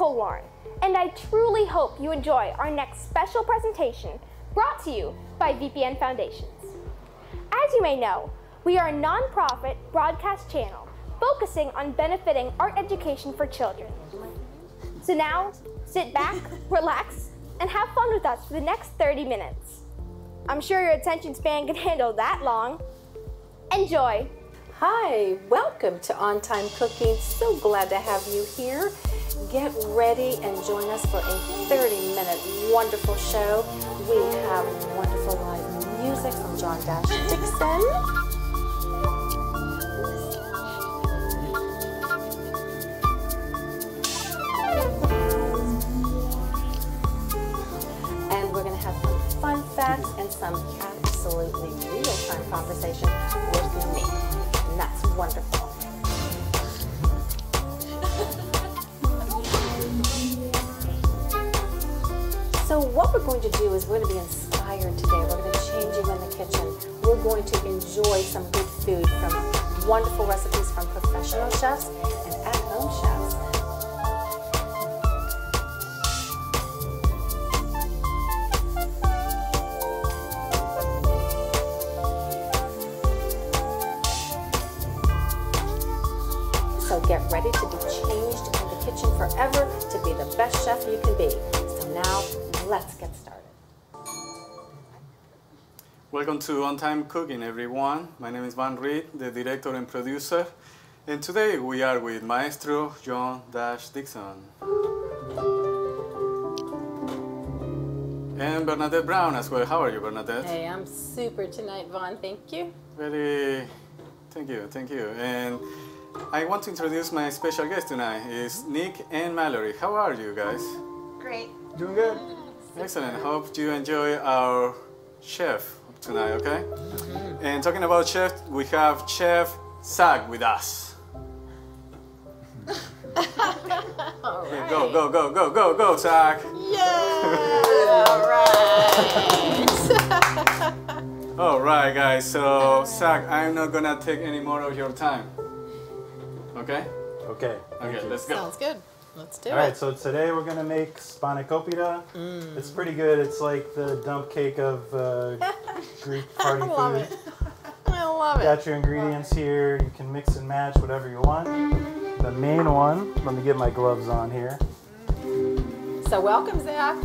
Nicole Lauren, and I truly hope you enjoy our next special presentation brought to you by VPN Foundations. As you may know, we are a non-profit broadcast channel focusing on benefiting art education for children. So now, sit back, relax, and have fun with us for the next 30 minutes. I'm sure your attention span can handle that long. Enjoy! Hi, welcome to On Time Cooking. So glad to have you here. Get ready and join us for a 30-minute wonderful show. We have wonderful live music from Dixon. And we're going to have some fun facts and some absolutely real-time conversation with me. And that's wonderful. So what we're going to do is we're going to be inspired today. We're going to change you in the kitchen. We're going to enjoy some good food from wonderful recipes from professional chefs and at-home chefs. So get ready to be changed in the kitchen forever to be the best chef you can be. So now, let's get started. Welcome to On Time Cooking, everyone. My name is Van Reed, the director and producer. And today we are with Maestro John Dixon. And Bernadette Brown as well. How are you, Bernadette? Hey, I'm super tonight, Vaughn. Thank you. Thank you. And I want to introduce my special guest tonight. Is Nick and Mallory. How are you guys? Great. Doing good. Excellent. Hope you enjoy our chef tonight, okay? And talking about chef, we have Chef Zach with us. All right. Go, Zach. Yeah! All right. All right, guys. So, Zach, I'm not gonna take any more of your time. Okay? Okay. Okay, let's go. Sounds good. Let's do it. All right, so today we're gonna make Spanakopita. It's pretty good. It's like the dump cake of Greek party food. I love it. I love it. Got your ingredients here. You can mix and match whatever you want. The main one, let me get my gloves on here. So welcome, Zach.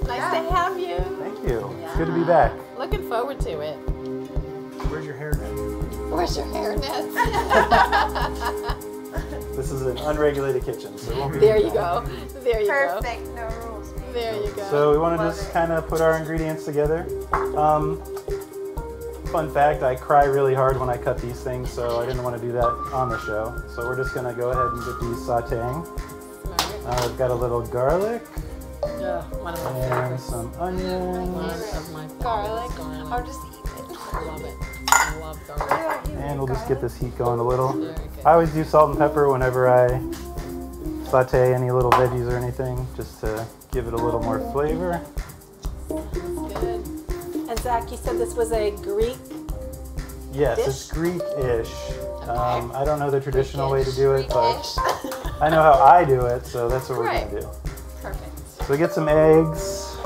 Nice to have you. Thank you. It's good to be back. Looking forward to it. Where's your hairnet? Where's your hairnet? This is an unregulated kitchen, so it won't be. There you go. There you go. Perfect. No rules. There you go. So we want to just kind of put our ingredients together. Fun fact, I cry really hard when I cut these things, so I didn't want to do that on the show. So we're just going to go ahead and get these sauteing. We've got a little garlic. One of my And favorites. some onions. One of my Garlic. favorites. I'll just eat it. I love it. I love garlic. And we'll just get this heat going a little. Very good. I always do salt and pepper whenever I saute any little veggies or anything, just to give it a little more flavor. Good. And Zach, you said this was a Greek Yes, dish? it's Greek-ish. Okay. I don't know the traditional way to do it, but Greek-ish. I know how I do it, so that's what we're Right. going to do. Perfect. So get some eggs,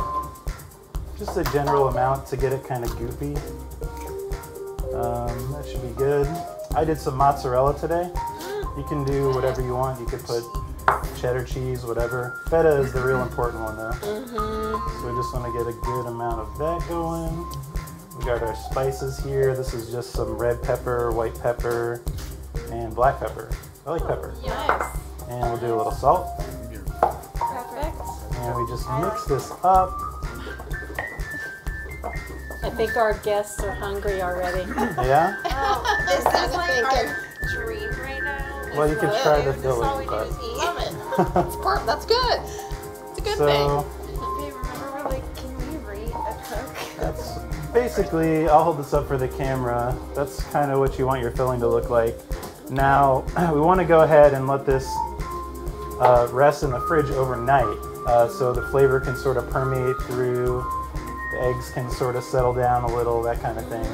just a general amount to get it kind of goopy. That should be good. I did some mozzarella today. You can do whatever you want. You could put cheddar cheese, whatever. Feta is the real important one though. So we just want to get a good amount of that going. We got our spices here. This is just some red pepper, white pepper, and black pepper. I like pepper. Nice. And we'll do a little salt. Perfect. And we just mix this up. I think our guests are hungry already. Yeah? Oh, this is like thinking. our dream right now. Well, you could try the This is all we filling, do but... is eat. Love it. That's good. It's a good So, Hey, remember we're like, can we rate a cook? that's basically, I'll hold this up for the camera. That's kind of what you want your filling to look like. Now, we want to go ahead and let this rest in the fridge overnight so the flavor can sort of permeate through, the eggs can sort of settle down a little, that kind of thing.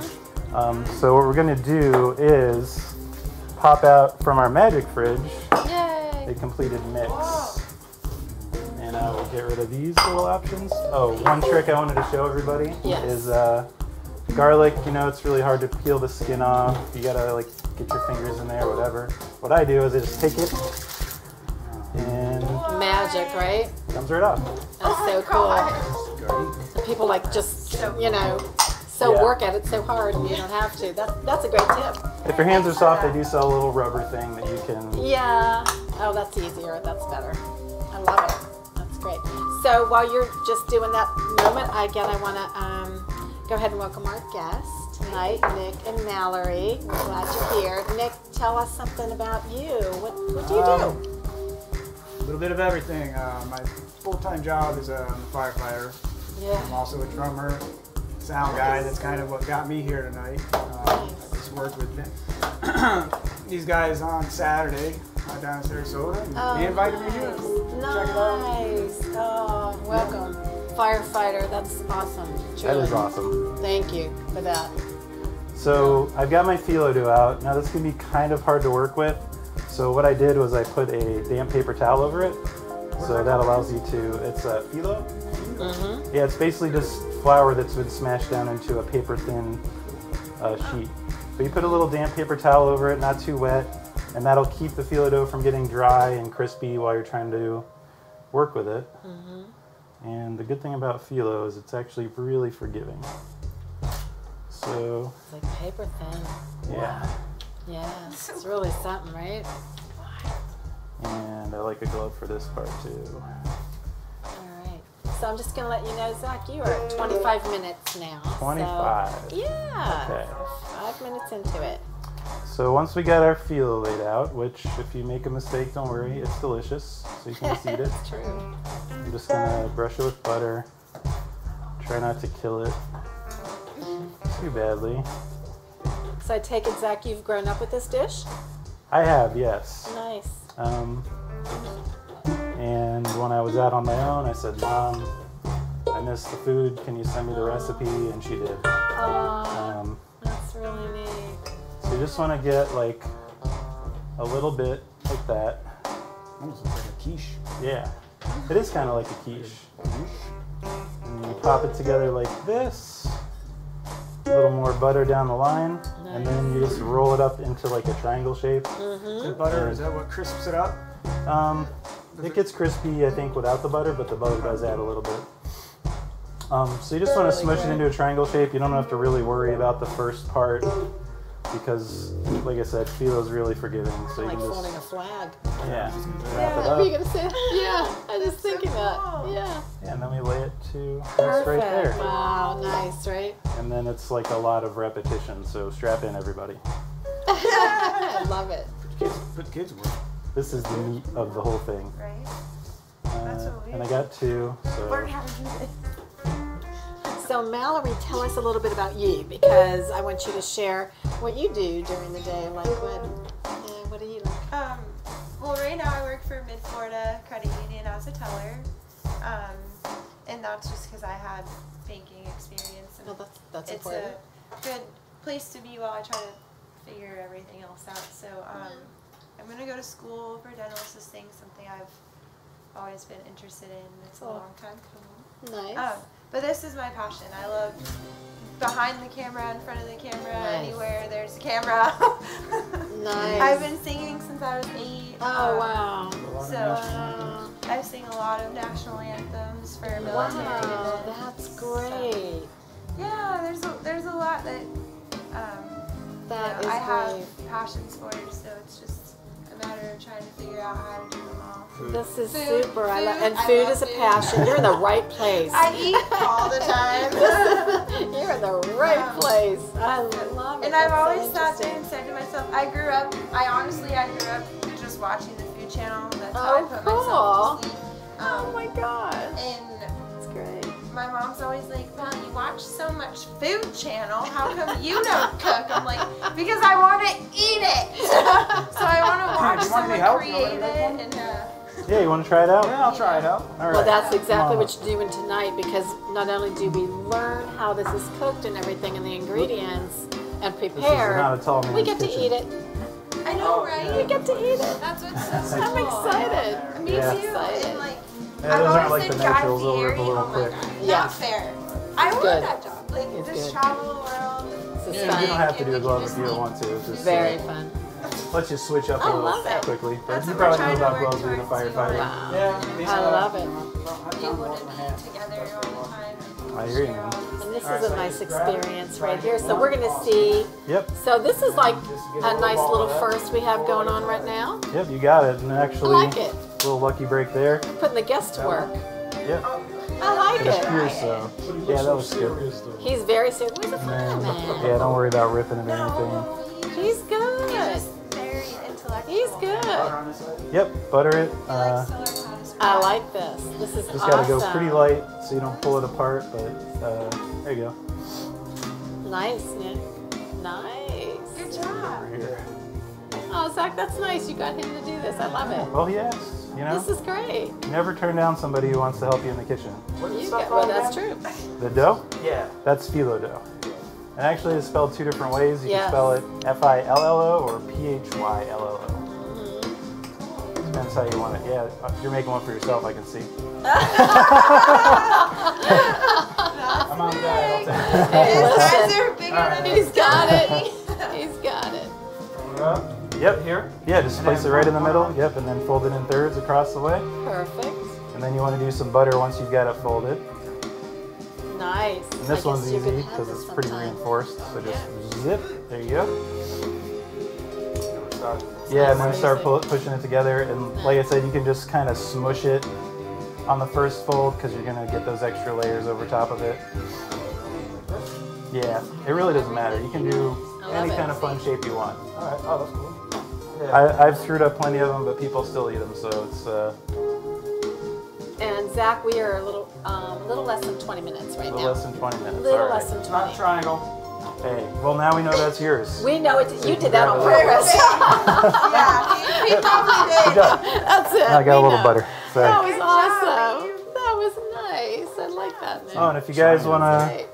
So what we're going to do is pop out from our magic fridge Yay. a completed mix. Now we'll get rid of these little options. Oh, one trick I wanted to show everybody is garlic. You know, it's really hard to peel the skin off. You gotta like get your fingers in there, whatever. What I do is I just take it and Magic, right? it comes right off. That's so cool. And people like just, you know, work at it so hard and you don't have to. That's a great tip. If your hands are soft, they do sell a little rubber thing that you can. Yeah. Oh, that's easier. That's better. I love it. That's great. So while you're just doing that moment, I want to go ahead and welcome our guests tonight, Nick and Mallory. We're glad you're here. Nick, tell us something about you. What do you do? A little bit of everything. My full-time job is a firefighter. Yeah. I'm also a drummer, sound guy. That's kind of what got me here tonight. I just worked with these guys on Saturday down in Sarasota, and they invited me here. Check it out. Nice. Oh, welcome. Firefighter, that's awesome. That is awesome. Thank you for that. So I've got my phyllo dough out. Now this can be kind of hard to work with. So what I did was I put a damp paper towel over it. So that allows you to, it's a phyllo. Mm-hmm. Yeah, it's basically just flour that's been smashed down into a paper thin sheet. But you put a little damp paper towel over it, not too wet, and that'll keep the phyllo dough from getting dry and crispy while you're trying to work with it. Mm-hmm. And the good thing about phyllo is it's actually really forgiving. So, It's like paper thin. yeah. Yeah, it's really something, right? And I like a glove for this part too. All right. So I'm just going to let you know, Zach, you are at 25 minutes now. 25. So, yeah. Okay. 5 minutes into it. So once we got our phyllo laid out, which if you make a mistake, don't worry, it's delicious. So you can just eat it. It's true. I'm just gonna brush it with butter. Try not to kill it too badly. So I take it, Zach, you've grown up with this dish? I have, yes. Nice. And when I was out on my own, I said, Mom, I miss the food. Can you send me the recipe? And she did. Oh, that's really neat. So you just want to get like a little bit like that. Almost looks like a quiche. Yeah, it is kind of like a quiche. And you pop it together like this. A little more butter down the line, and then you just roll it up into like a triangle shape. The butter, is that what crisps it up? It gets crispy, I think, without the butter, but the butter does add a little bit. So you just want to smush it into a triangle shape. You don't have to really worry about the first part because, like I said, phyllo is really forgiving. So you Like can just folding a flag. wrap it What were you up. going to say? Yeah, I was just thinking that. Yeah. Yeah, and then we lay it to rest right there. Wow, nice, right? And then it's like a lot of repetition, so strap in, everybody. I love it. Put kids work. This is the meat of the whole thing. Right? That's what we And I got two, learn so how to do it. So Mallory, tell us a little bit about you because I want you to share what you do during the day. Like what do you like? Well, right now I work for Mid-Florida Credit Union as a teller. And that's just because I had banking experience. And Well, that's it's important. a good place to be while I try to figure everything else out. So I'm going to go to school for dental assisting, something I've always been interested in. It's a long time coming. Nice. But this is my passion. I love behind the camera, in front of the camera, Nice. anywhere there's a camera. Nice. I've been singing since I was 8. Oh, wow. So Wow. I sing a lot of national anthems for military. Wow, events. that's great. Yeah, there's a lot that That is I have great. passions for, so it's just a matter of trying to figure out how to do them all. This is Food, super. food, And I food love is a food. passion. You're in the right place. I eat all the time. You're in the right place. I love it. And I've That's so always sat there interesting. and said to myself, I grew up just watching the Food Channel. That's how I put myself to sleep. Oh my gosh. And That's great. my mom's always like, well, you watch so much Food Channel. How come you don't cook? I'm like, because I want to eat it. So I want to watch Do you want any someone help? create You want me to make one? it. And yeah, you want to try it out? Yeah, I'll try it out. All right. Well, that's exactly Come on. what you're doing tonight because not only do we learn how this is cooked and everything and the ingredients and This is prepare, not a tall man's we get to kitchen. eat it. I know, right? We get to eat it. That's what's so cool. I'm excited. Me Yeah. too. Excited. And like, Yeah, those aren't like the naturals. They'll rip a little quick. Yeah. Not fair. I want good. that job. Like, It's just good. travel the world. This is Yeah, you fun. don't have to do a glove if you don't want to. It's just Very fun. let's just switch up a I little love it. quickly. But That's you what we're probably know trying to about work gloves being a towards. firefighter. Wow. Yeah, I love it. You wouldn't be together all the time. I hear you. And this is a nice experience right here. So we're going to see. Yep, So this is like a nice little first we have going on right now. yep, you got it. And I actually, like it. little lucky break there. Putting the guest to work. Yep, I like it's it. here, so yeah, that was good. He's very serious. He's a fun And, man. yeah, don't worry about ripping it or anything. He's good. Very intellectual. He's good. Yep, butter it. I like to learn how to spell. I like this. This is Just awesome. gotta go pretty light so you don't pull it apart. But there you go. Nice, Nick. Nice. Good job. Here. Oh, Zach, that's nice. You got him to do this. I love it. Well, yes. You know, This is great. never turn down somebody who wants to help you in the kitchen. Well, that's true. The dough? Yeah. That's phyllo dough. And actually, it's spelled two different ways. You Yes. can spell it Fillo or Phyllo. Mm-hmm. Depends how you want it. Yeah, you're making one for yourself, I can see. I'm on diet. Hey, His eyes listen. are bigger than He's got it. He's got it. Yep, here. Yeah, just place it right in the middle. Yep, and then fold it in thirds across the way. Perfect. And then you want to do some butter once you've got it folded. Nice. And this I one's guess you could easy have because this it's pretty sometime. reinforced. So just Yeah. zip. There you go. Yeah, and then Nice. start pushing it together. And like I said, you can just kind of smush it on the first fold because you're going to get those extra layers over top of it. Yeah, it really doesn't matter. You can do I love any it. kind of fun shape you want. All right. Oh, that's cool. I've screwed up plenty of them, but people still eat them, so it's And Zach, we are a little less than 20 minutes a right little now. less than 20 minutes. Little All right. less than It's not 20. a triangle. Hey, well now we know that's yours. We know it. You did that on purpose. Yeah, he probably Good did. job. That's it. I got a We little know. butter. Sorry. That was Good job, awesome. babe. That was nice. I like that. Nick. Oh, and if you guys want to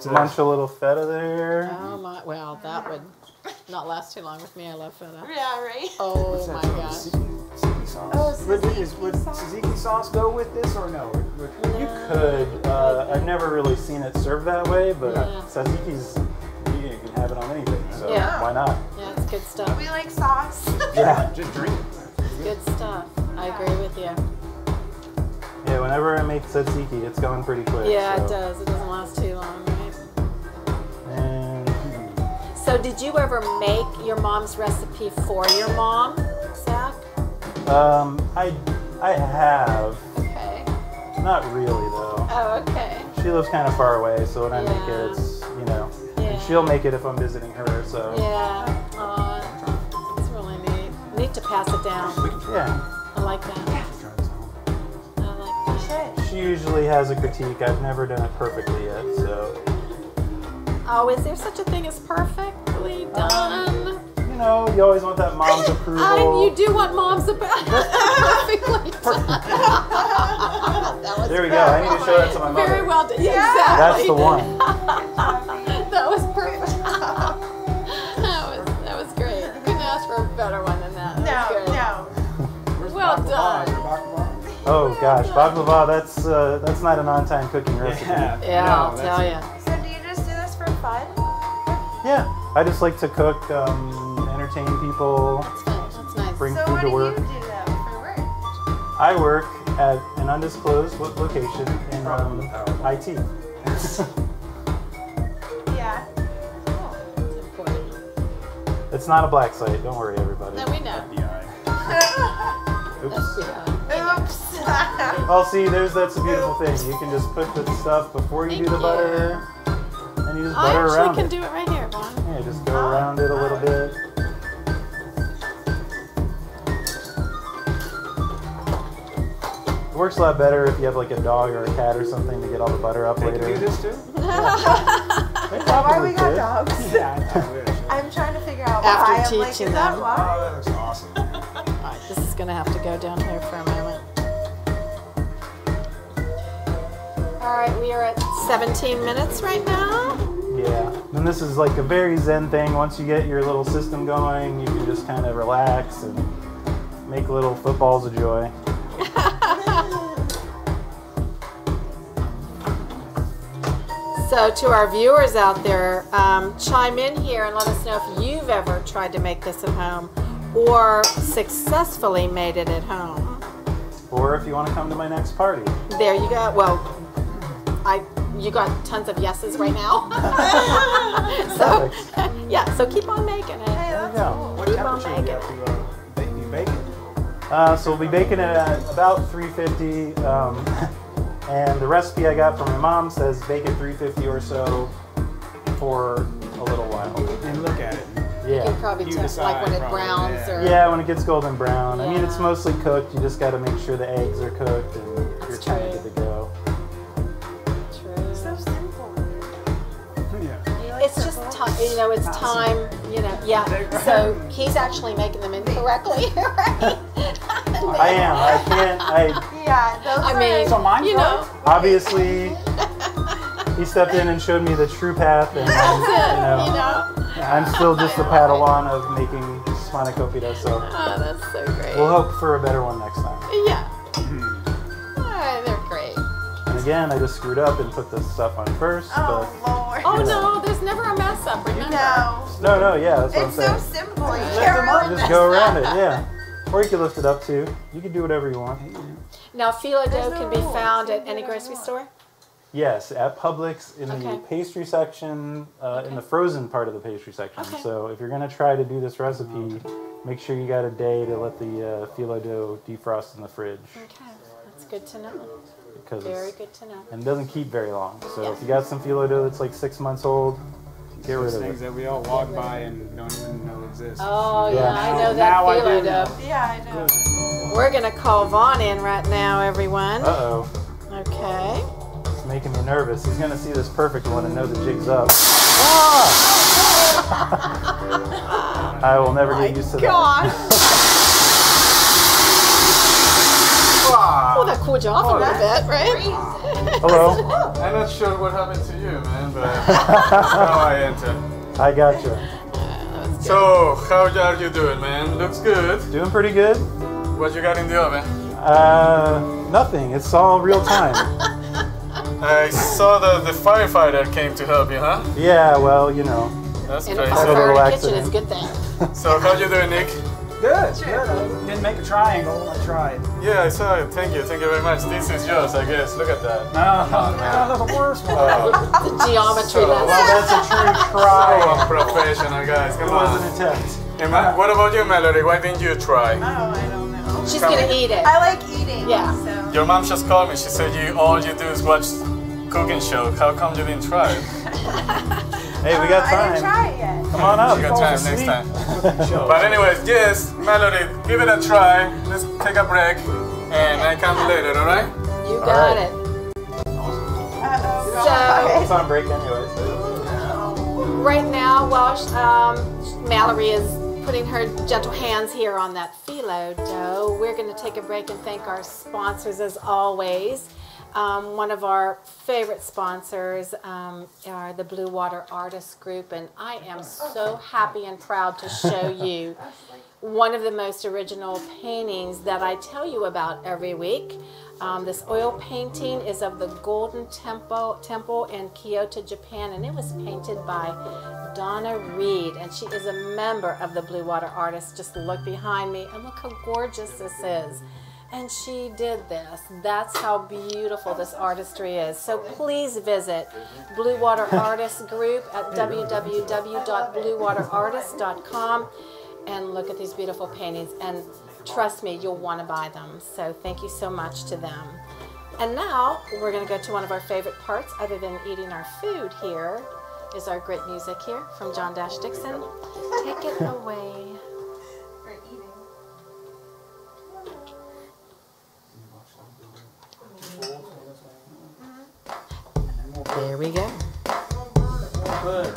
Great. munch a little feta there. Oh my! Well, that would not last too long with me. I love feta. Yeah, right. Oh my gosh! Tzatziki sauce. Oh, Would tzatziki sauce. tzatziki sauce go with this or no? You could. I've never really seen it served that way, but Yeah. tzatziki's, you can have it on anything, so Yeah. why not? Yeah, it's good stuff. We like sauce. Yeah. Just drink it. Good stuff. I agree with you. Yeah, whenever I make tzatziki, it's going pretty quick. Yeah, so. it does. It doesn't last too long, right? And So, did you ever make your mom's recipe for your mom, Zach? I have. Okay. Not really though. Oh, okay. She lives kind of far away, so when I make Yeah. it, it's, you know, Yeah. and she'll make it if I'm visiting her, so. Yeah. It's really neat. Neat to pass it down. Yeah. I like that. I like that. She usually has a critique. I've never done it perfectly yet, so. Oh, is there such a thing as perfectly done? You know, you always want that mom's approval. You do want mom's about perfectly done. That was There we go. I need to show that to my mother. very well done. Yeah, exactly. That's the one. That was perfect. that was great. You couldn't ask for a better one than that. That was No, good. no. Well Baklava? Is done. there baklava? Oh gosh, baklava. That's not an on-time cooking recipe. Yeah, No, I'll that's tell it. you. So do you just do this for fun? Yeah, I just like to cook, entertain people, That's nice. bring So food what to do work. you do though for work? I work at an undisclosed location in IT. Yeah. It's important. It's not a black site. Don't worry, everybody. No, we know. Oops. Yeah. Oops. Oh, see, that's the beautiful thing. You can just put the stuff before you do the Thank butter, and you just I butter actually around can it. do it right here, Vaughn. Yeah, just go around it a little bit. It works a lot better if you have like a dog or a cat or something to get all the butter up They later. can do this too? They Why probably we got could. dogs? Yeah, I wish. I'm trying to figure out After why. I'm like, teaching is that them. why? Oh, that looks awesome. All right, this is going to have to go down here for a moment. All right, we are at 17 minutes right now. Yeah, and this is like a very zen thing. Once you get your little system going, you can just kind of relax and make little footballs of joy. So to our viewers out there, chime in here and let us know if you've ever tried to make this at home or successfully made it at home. Or if you want to come to my next party. There you go. Well, you got tons of yeses right now. So, yeah, so keep on making it. There you go. What temperature do you have to be baking? So we'll be baking it at about 350. And the recipe I got from my mom says bake at 350 or so for a little while. And look at it. You can Yeah. probably You tell, decide like when it probably, browns yeah. or... Yeah, when it gets golden brown. I mean, it's Yeah. mostly cooked. You just got to make sure the eggs are cooked and you're That's kind of true. good to go. True. So simple. Yeah. It's just time, it's time, yeah. So he's actually making them incorrectly, right? I am. I can't. Yeah, those I mean, So mine's right? Obviously, he stepped in and showed me the true path, and I'm still just the Padawan of making Spanakopita. So Oh, that's so great. we'll hope for a better one next time. Yeah. Oh, they're great. And again, I just screwed up and put the stuff on first. Oh, Lord. Oh no, there's never a mess up, remember? No. But no, yeah, that's what It's I'm so saying. simple. You Lift can't them up. really Just mess go around up. it, yeah. Or you can lift it up too. You can do whatever you want. Now, phyllo dough There's no can be rules. found You at can do any whatever grocery you want. store? Yes, at Publix in the Okay. pastry section, in the frozen part of the pastry section. Okay. So if you're going to try to do this recipe, make sure you got a day to let the phyllo dough defrost in the fridge. Okay, that's good to know. Because Very good to know. and it doesn't keep very long. So Yeah. if you got some phyllo dough that's like 6 months old, get rid Those of things it. that we all walk by and don't even know exist. Oh, yeah, Yeah. I know that Now I phyllo do. dough. Yeah, I know. We're going to call Vaughn in right now, everyone. Uh-oh. Okay. It's making me nervous. He's going to see this perfect one and know the jig's up. I will never get used to that. Gosh. Oh, that cooled you off a little bit, right? Hello. I'm not sure what happened to you, man, but now I enter. I gotcha. So, how are you doing, man? Looks good. Doing pretty good. What you got in the oven? Nothing. It's all real time. I saw that the firefighter came to help you, huh? Yeah, well, That's In a crazy. little fire kitchen is a accident. good thing. So, how you doing, Nick? Good, good. I didn't make a triangle. I tried. Yeah, I saw it. Thank you very much. This is yours, I guess. Look at that. No, that's the worst one. Oh, The geometry So, lesson. Well, that's a true so try. unprofessional, guys. It Come was on. an attempt. What about you, Mallory? Why didn't you try? Oh, I don't know. She's going to eat it. I like eating. Yeah. So. Your mom just called me. She said all you do is watch cooking show. How come you didn't try it? Hey, we got I didn't time. try it yet. Come on up. You got time next asleep. time. But anyways, yes, Mallory, give it a try. Let's take a break, and I come later. All right? You got right. it. Uh-oh. It's on break anyway. So. Right now, while Mallory is putting her gentle hands here on that phyllo dough, we're going to take a break and thank our sponsors as always. One of our favorite sponsors are the Blue Water Artist Group, and I am so happy and proud to show you one of the most original paintings that I tell you about every week. This oil painting is of the Golden Temple in Kyoto, Japan, and it was painted by Donna Reed, and she is a member of the Blue Water Artists. Just look behind me, and look how gorgeous this is. And she did this. That's how beautiful this artistry is. So please visit Blue Water Artists Group at www.bluewaterartists.com and look at these beautiful paintings. And trust me, you'll want to buy them. So thank you so much to them. And now we're going to go to one of our favorite parts, other than eating our food here, is our great music here from John Dixon. Take it away. There we go. Good.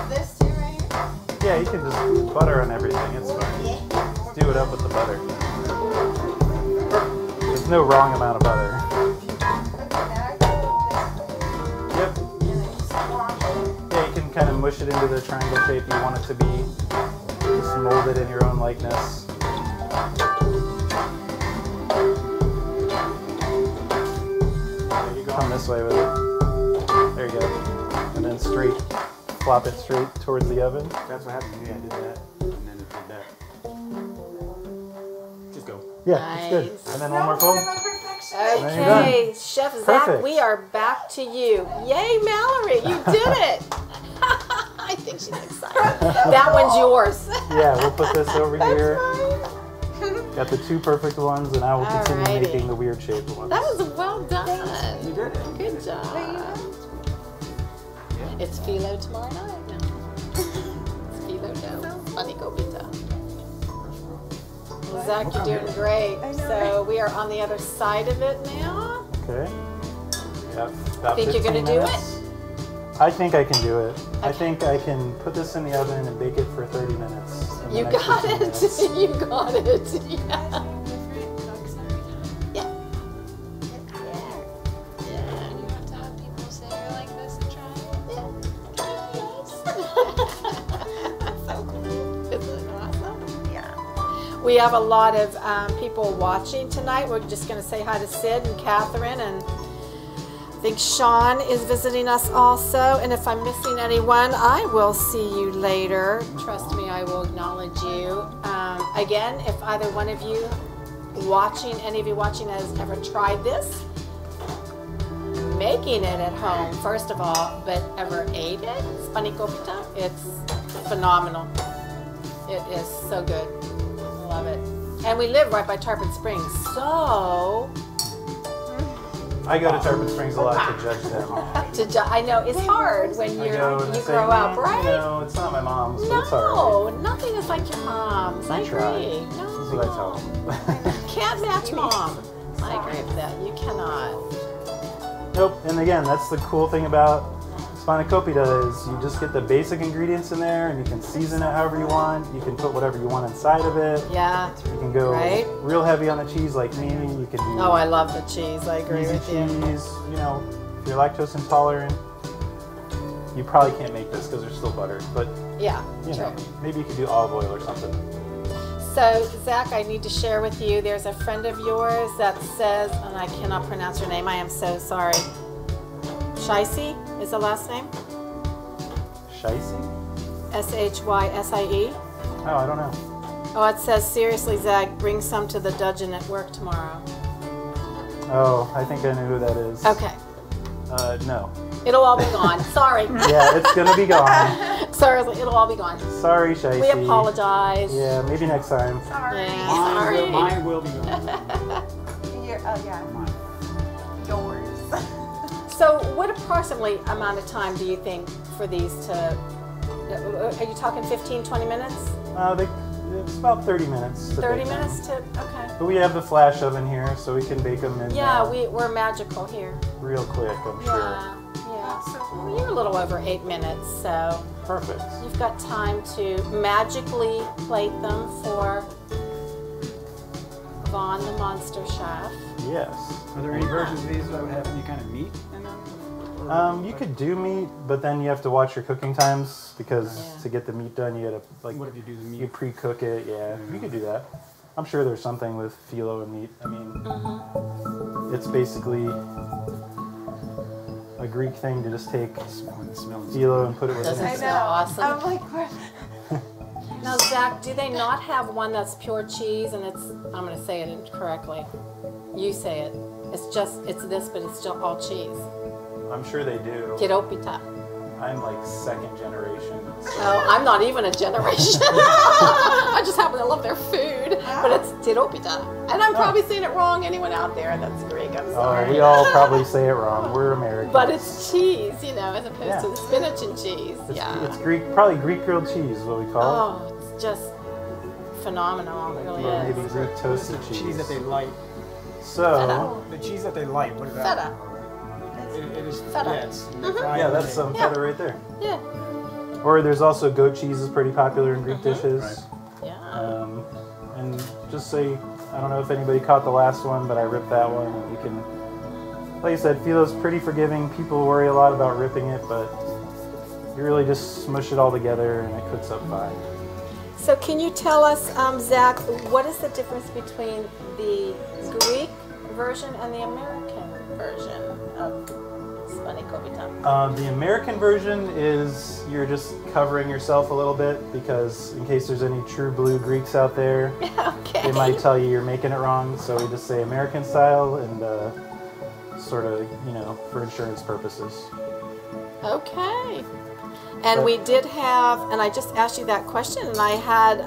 This too right here? Yeah, you can just butter on everything. It's fine. Just do it up with the butter. There's no wrong amount of butter. Yep. Yeah, you can kind of mush it into the triangle shape you want it to be. Just mold it in your own likeness. There you go. Come this way with it. There you go. And then straight, flop it straight towards the oven. That's what happened to me. I did that, and then it did that. Just go. Yeah, it's good. And then one more fold. Okay, Chef Zach, Perfect. we are back to you. Yay, Mallory, you did it. I think she's excited. That one's yours. Yeah, we'll put this over here. Right. Got the two perfect ones, and I will continue Alrighty. making the weird shaped ones. That was well done. You did it. Good job. It's philo tomorrow night now. It's philo dough. Spanakopita. Well, Zach, you're doing great. So we are on the other side of it now. Okay. Yep. About Think you're 15 gonna do minutes. I think I can do it. I think I can put this in the oven and bake it for 30 minutes. in the You next got 15 it. minutes. You got it. Yeah. Yeah. You want to have people say you're like this and try So cool. Isn't it awesome? Yeah. We have a lot of people watching tonight. We're just going to say hi to Sid and Catherine, and I think Sean is visiting us also. And if I'm missing anyone, I will see you later. Trust me, I will acknowledge you. Again, if either one of you watching, any of you watching has ever tried this, making it at home, first of all, but ever ate it, Spanakopita, it's phenomenal. It is so good. I love it. And we live right by Tarpon Springs, so I go to Tarpon Springs a lot to judge them. I know it's hard when I go and you say, grow up, right? No, it's not my mom's, but it's hard. No, nothing is like your mom's. I try. agree. No. This is what I tell them. Can't match mom. I agree with that. You cannot. Nope. And again, that's the cool thing about Spanakopita is you just get the basic ingredients in there, and you can season it however you want. You can put whatever you want inside of it. Yeah. You can go Right. real heavy on the cheese like me. You can do Oh, I love the cheese. I agree easy with you. cheese. You know, if you're lactose intolerant, you probably can't make this because they're still buttered. But Yeah, you true. know, maybe you could do olive oil or something. So, Zach, I need to share with you, there's a friend of yours that says, and I cannot pronounce her name, I am so sorry. Shicey is the last name? Shicey? S-H-Y-S-I-E. Oh, I don't know. Oh, it says, seriously, Zach, bring some to the Dudgeon at work tomorrow. Oh, I think I know who that is. Okay. No. It'll all be gone. Sorry. Yeah, it's gonna be gone. Sorry, it'll all be gone. Sorry, Shicey. We apologize. Yeah, maybe next time. Sorry. Yeah, sorry. Mine will be gone. Yours. So what approximately amount of time do you think for these to, are you talking 15, 20 minutes? It's about 30 minutes. To 30 bake them. minutes to, okay. But we have the flash oven here, so we can bake them in Yeah, we're magical here. real quick, I'm sure. Yeah, yeah. Well, you're a little over 8 minutes, so Perfect. you've got time to magically plate them for Vaughn the Monster Chef. Yes. Are there any versions of these that would have any kind of meat in them? You could do meat, but then you have to watch your cooking times because Yeah. to get the meat done, you gotta like What if you do the you meat? pre-cook it. Yeah, you could do that. I'm sure there's something with fillo and meat. I mean, it's basically a Greek thing to just take Smells. fillo and put it with Doesn't it. it smell awesome? I'm like, what? Now, Zach, do they not have one that's pure cheese and it's, I'm going to say it incorrectly. You say it. It's this, but it's still all cheese. I'm sure they do. Tiropita. I'm like second generation. So. Oh, I'm not even a generation. I just happen to love their food, but it's tiropita. And I'm probably saying it wrong. Anyone out there that's Greek, I'm sorry. We all probably say it wrong. We're Americans. But it's cheese, you know, as opposed to the spinach and cheese. It's Greek, probably Greek grilled cheese is what we call Oh, it's just phenomenal. It really it. Or is. maybe Greek toasted The cheese. cheese that they like. So, The cheese that they like. What is that? Feta. It is Feta. Yeah, it's yeah, that's some feta right there. Yeah. Or there's also goat cheese is pretty popular in Greek dishes. Right. Yeah. And just say, I don't know if anybody caught the last one, but I ripped that one. You can, like I said, filo's pretty forgiving. People worry a lot about ripping it, but you really just smush it all together and it cooks up fine. So can you tell us, Zach, what is the difference between the Greek version and the American version of Spanakopita? The American version is you're just covering yourself a little bit because in case there's any true blue Greeks out there, Okay. they might tell you you're making it wrong. So we just say American style and sort of, you know, for insurance purposes. Okay. And we did have, and I just asked you that question, and I had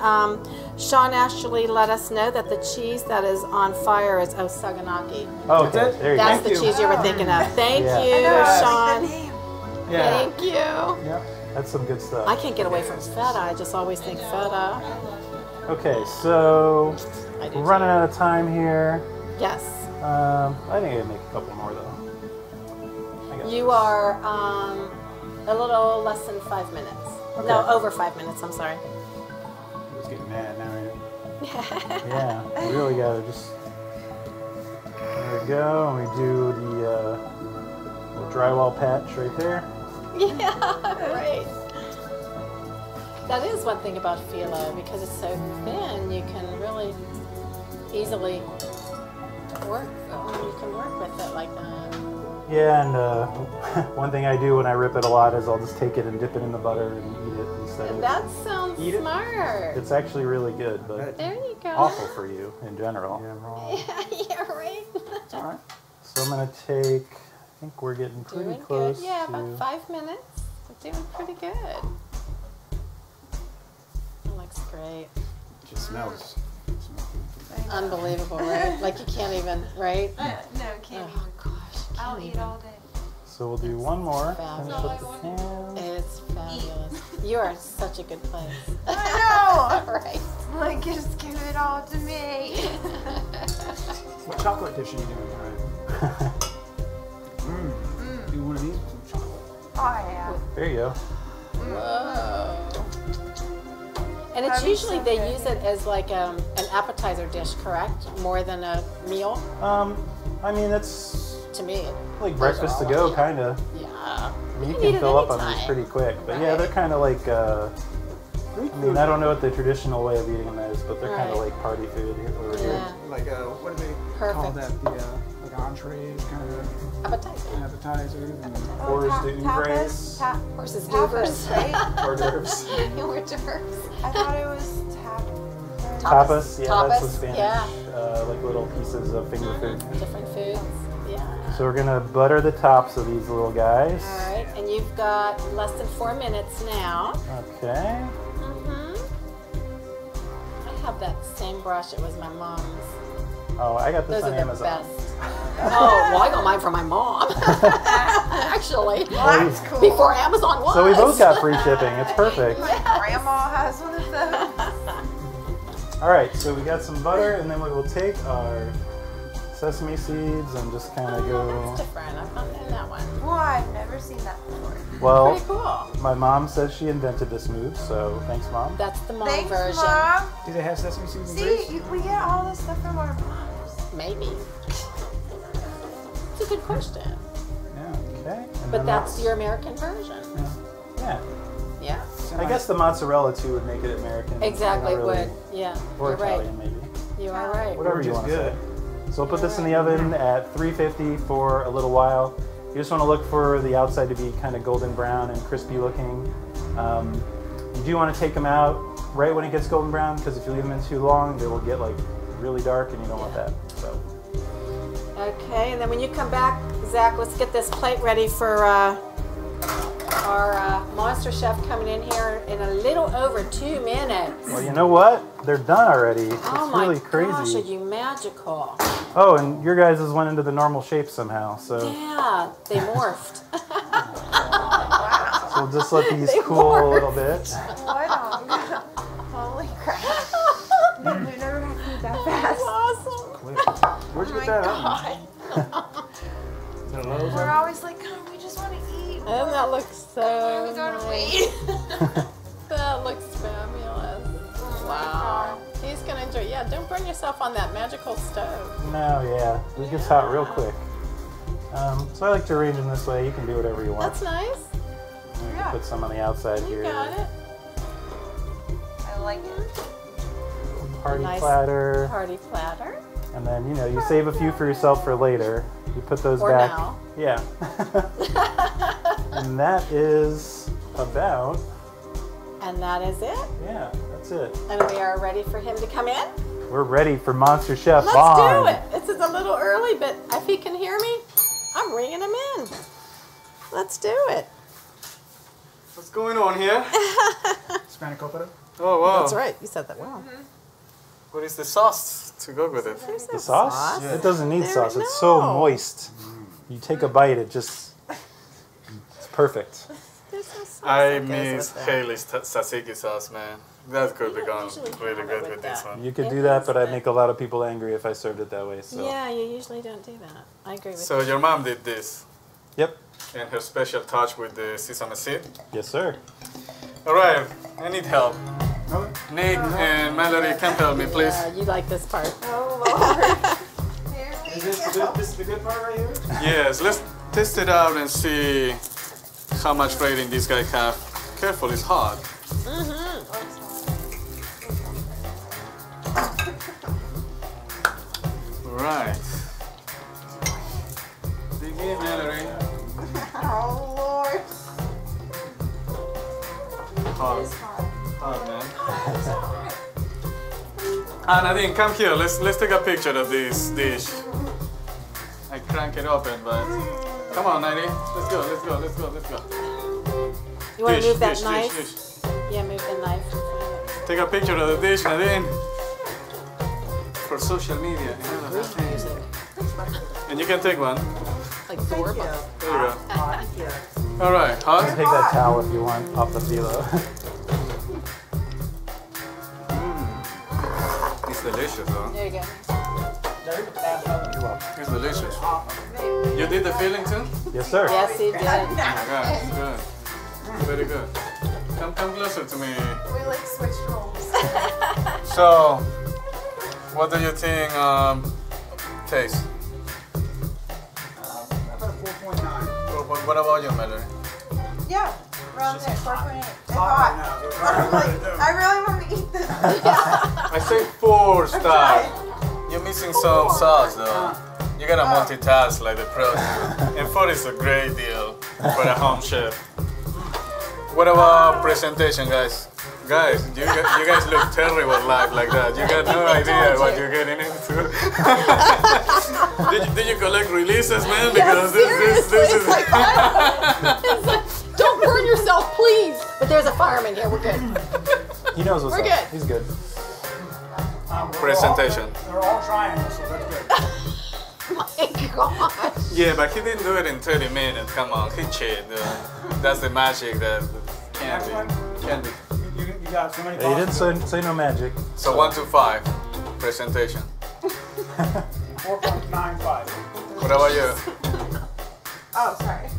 Sean actually let us know that the cheese that is on fire is Osaganaki. Oh, okay. There you That's go. the cheese you were thinking of. Thank Yeah. you, Sean. Yeah. Thank you. Yep, that's some good stuff. I can't get away from feta. I just always think feta. Okay, so I do we're running too. out of time here. Yes. I think I can make a couple more though. I got You this. are a little less than 5 minutes. Okay. No, over 5 minutes. I'm sorry. I'm just getting mad now. Right? Yeah, we really gotta just. There we go. And we do the drywall patch right there. Yeah, right. That is one thing about phyllo, because it's so thin, you can really easily work. You can work with it like that. Yeah, and one thing I do when I rip it a lot is I'll just take it and dip it in the butter and eat it instead of. That sounds Eat it. smart. It's actually really good, but There you go. awful for you in general. Yeah, wrong. Yeah, right. It's all right. So I'm gonna take. I think we're getting pretty Doing close good. Yeah, to. about 5 minutes. We're doing pretty good. That looks great. It just smells. Unbelievable, right? Like you can't even, right? No, can't Oh even. gosh, I'll can't eat even. all day. So we'll do one more. Fabulous. Finish up the can. It's fabulous. You are such a good place. I know! Right. Like, just give it all to me. What chocolate dish are you doing tonight? Do one of these with some chocolate. Oh, yeah. There you go. Whoa. And it's That'd be usually so they good. use it as like an appetizer dish, correct? More than a meal, I mean it's to me. like breakfast to go, kind of. Yeah. I mean, you can can eat it fill up on anytime. these pretty quick, but yeah, Right. they're kind of like. I mean, I don't know what the traditional way of eating them is, but they're kind of Right. like party food here, over here. Yeah. Like, what do they call Perfect. that? The like entrees, kind of Appetizer. appetizers. And Hors d'oeuvres. Horses, Tapas, goovers. right? Hors d'oeuvres. Hors d'oeuvres. I thought it was Tapas, yeah, that's the Tapas, Spanish. yeah. Like little pieces of finger food. Different foods. Yeah. So we're gonna butter the tops of these little guys. All right, and you've got less than 4 minutes now. Okay. I have that same brush. It was my mom's. Oh, I got this Those on are the Amazon. best. Oh, well, I got mine from my mom. Actually, That's cool. before Amazon was. So we both got free shipping. It's perfect. My grandma has one of those. All right, so we got some butter, and then we will take our sesame seeds and just kind of Oh, go. that's different. I've not done that one. Well, I've never seen that before. Well, Pretty cool. my mom says she invented this move, so thanks, Mom. That's the mom Thanks, version. Mom. do they have sesame seeds and grapes? See, we get all this stuff from our moms. Maybe. It's a good question. Yeah, okay. And But then that's your American version. Yeah. Yeah. I guess the mozzarella too would make it American. Exactly, you know, really. would. Yeah. Or You're right. Italian, maybe. You are right. Whatever you Which is want to good. say. So we'll put this in the oven at 350 for a little while. You just want to look for the outside to be kind of golden brown and crispy looking. You do want to take them out right when it gets golden brown, because if you leave them in too long, they will get like really dark, and you don't want that. So Okay, and then when you come back, Zach, let's get this plate ready for our monster chef coming in here in a little over 2 minutes. well, you know what? They're done already. It's Oh my really crazy. gosh, are you magical? Oh, and your guys' went into the normal shape somehow. So, Yeah, they morphed. so we'll just let these They cool a little bit. What on? Holy crap. We've never had food that fast. Awesome. Quick. Where'd you Oh get my that God. Is that a Lowe's? We're always like, oh, we just want to eat. And that looks so We gotta nice. wait. That looks fabulous. Wow. He's going to enjoy it. Yeah, don't burn yourself on that magical stove. No, yeah, it gets hot real quick. So I like to arrange them this way. You can do whatever you want. That's nice. You can put some on the outside You here. got it. I like it. Party Nice platter. Party platter. And then, you know, you save a few for yourself for later. You put those Or back. now. Yeah. And that is about, And that is it. yeah, that's it. And we are ready for him to come in. We're ready for Monster Chef Let's Vaughn. do it. This is a little early, but if he can hear me, I'm bringing him in. Let's do it. What's going on here? Spanakopita. Oh wow. That's right. You said that well. What is the sauce to go with it? There's The sauce? It doesn't need There- sauce. It's so no. moist. You take a bite, it's perfect. There's no sauce I that goes miss with that. Haley's tzatziki sauce, man. That could be gone usually really have it good with with this that. one. You could It do that, is, but I'd but- make a lot of people angry if I served it that way. So. Yeah, you usually don't do that. I agree with So you. your mom did this, Yep. and her special touch with the sesame seed. Yes, sir. All right, I need help. No? Nick and Mallory, come help me, please. You like this part. Oh Lord. Here we go. This is the good part right here? Yes, let's test it out and see how much rating this guy have. Careful, it's hot. Right. Begin, Mallory. Oh Lord. Hot, It's hot. hot, man. Nadine, come here. Let's take a picture of this dish. I crank it open, but come on, Nadine. Let's go. Let's go. Let's go. Let's go. You want to move that dish, knife? dish. Yeah, move the knife. Take a picture of the dish, Nadine. For social media and all of that thing. Music. And you can take one. Like Zorba. There you go. All right, You hot. can take that towel if you want off the phyllo. It's delicious, though. There you go. You're welcome. It's delicious. You did the filling too? Yes, sir. Yes, he did. Oh my God, it's good. Very good. Come closer to me. We like switched roles. So, what do you think taste? I put a 4.9. What about you, Mallory? Yeah, around there, 4.8. It's Hot hot. right now, so it's I'm hard like, to do. I really want to eat this. I say 4 star. You're missing some sauce though. You gotta multitask like the pros. And 4 is a great deal for a home chef. What about presentation, guys? Guys, you guys look terrible live like that. You got no idea what you're getting into. did you collect releases, man? Because this is. It's like, don't burn yourself, please. But there's a fireman here. We're good. He knows what's We're up. good. He's good. Presentation. They're all triangles, so that's good. My gosh. Yeah, but he didn't do it in 30 minutes. Come on, he cheated. That's the magic that Next one, can't be. you got so many Yeah, you didn't possibilities. say no magic. So 1 to 5, presentation. 4.95. What about you? Oh, sorry.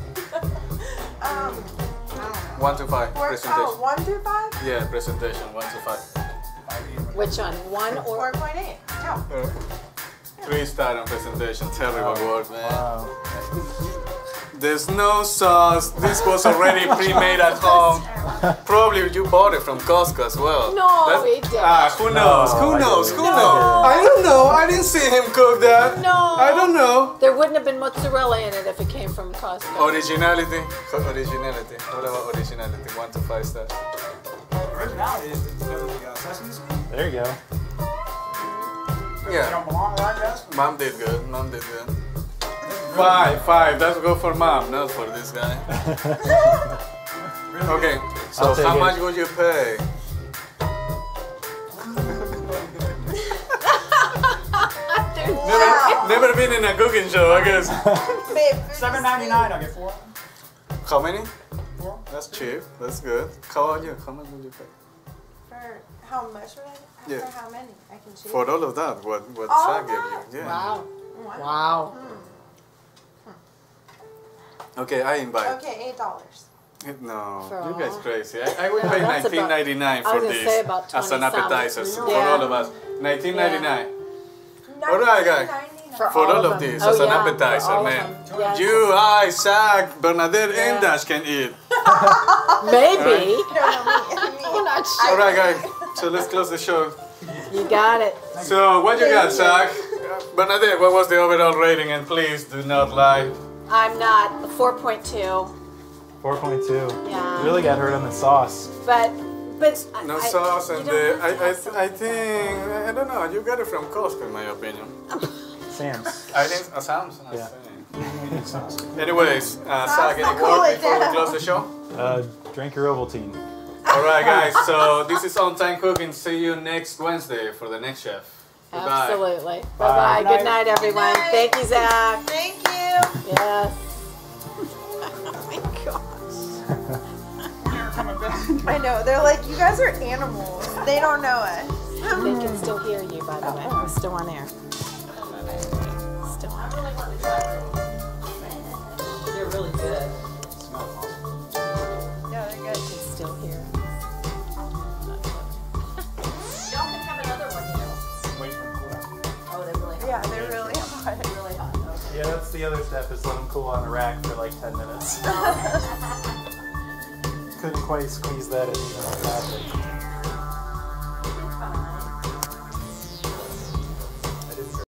1 to 5, presentation. 1 through 5? Yeah, presentation, 1 to 5. Which one? 1 or 4.8. Yeah. 3-star on presentation, terrible word, man. Wow. There's no sauce. This was already pre-made at home. Probably you bought it from Costco as well. No, we didn't. Who knows? No, Who I knows? didn't. Who knows? I don't know. I didn't see him cook that. No. I don't know. There wouldn't have been mozzarella in it if it came from Costco. Originality. Originality. What about originality? 1 to 5 stars. Originality is because of the sesame seed. There you go. They Yeah. don't belong right, guys? Mom did good. Mom did good. 5. Let's go for mom, not for this guy. Okay. So I'll take how it. much would you pay? Never been in a cooking show, I guess. Babe, $7.99, I'll get 4. How many? 4. That's cheap. That's good. How about you? How much would you pay? For how much would I? Yeah. For how many? I can choose. For all of that, what All Zach of gave you? Yeah. Wow. What? Wow. Okay, I invite. Okay, $8. No, For you all? guys crazy. I would pay That's about- $19.99 I was for gonna this say about as an 20 something. appetizer for Yeah. all of us. $19.99 All right, guys. $19.99. for all of them. this Oh, as an yeah, for appetizer, all of man. them. Yes. You, I, Zach, Bernadette, Yeah. and Dash can eat. Maybe. No, me. I'm not sure. All right, guys. So let's close the show. You got it. So what you got, Zach? Bernadette, what was the overall rating? And please do not lie. I'm not 4.2. 4.2. Yeah. Really got hurt on the sauce. But No I- sauce, you and don't have to have sauce. I think, I don't know, you got it from Costco in my opinion. Sam's. I think, Sam's, I Yeah. think. Anyways, Zach, any word before we close the show? Drink your Ovaltine. Alright guys, so this is On Time Cooking. See you next Wednesday for the next chef. Goodbye. Absolutely. Bye-bye. Good night, everyone. Good night. Thank you, Zach. Thank you. Yes. Oh my gosh. I know. They're like, you guys are animals. They don't know us. They can still hear you, by the way. We're still on air. Still on air. They're really good. Yeah, they're good. They can still hear. Y'all can have another one, you know. Oh, they're really hot. Yeah, they're really hot. Really hot. Okay. Yeah, that's the other step, is let them cool on the rack for like 10 minutes. Couldn't quite squeeze that in even on that.